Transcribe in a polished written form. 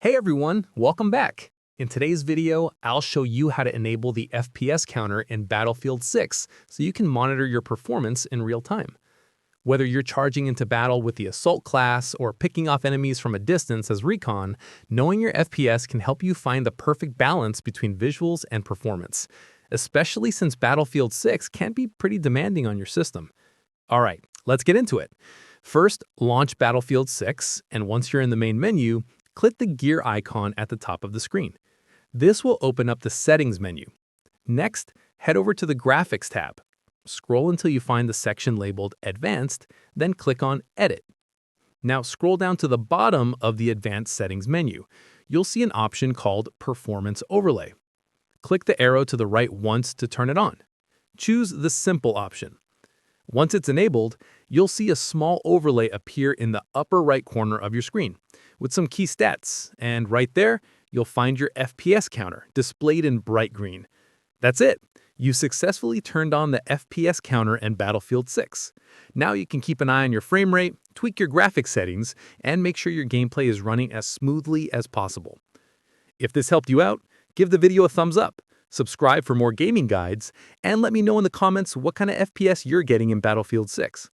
Hey everyone, welcome back. In today's video, I'll show you how to enable the FPS counter in Battlefield 6 so you can monitor your performance in real time. Whether you're charging into battle with the Assault class or picking off enemies from a distance as recon, knowing your FPS can help you find the perfect balance between visuals and performance, especially since Battlefield 6 can be pretty demanding on your system. All right, let's get into it. First, launch Battlefield 6, and once you're in the main menu, click the gear icon at the top of the screen. This will open up the Settings menu. Next, head over to the Graphics tab. Scroll until you find the section labeled Advanced, then click on Edit. Now scroll down to the bottom of the Advanced Settings menu. You'll see an option called Performance Overlay. Click the arrow to the right once to turn it on. Choose the Simple option. Once it's enabled, you'll see a small overlay appear in the upper right corner of your screen with some key stats, and right there, you'll find your FPS counter displayed in bright green. That's it. You successfully turned on the FPS counter in Battlefield 6. Now you can keep an eye on your frame rate, tweak your graphics settings, and make sure your gameplay is running as smoothly as possible. If this helped you out, give the video a thumbs up, subscribe for more gaming guides, and let me know in the comments what kind of FPS you're getting in Battlefield 6.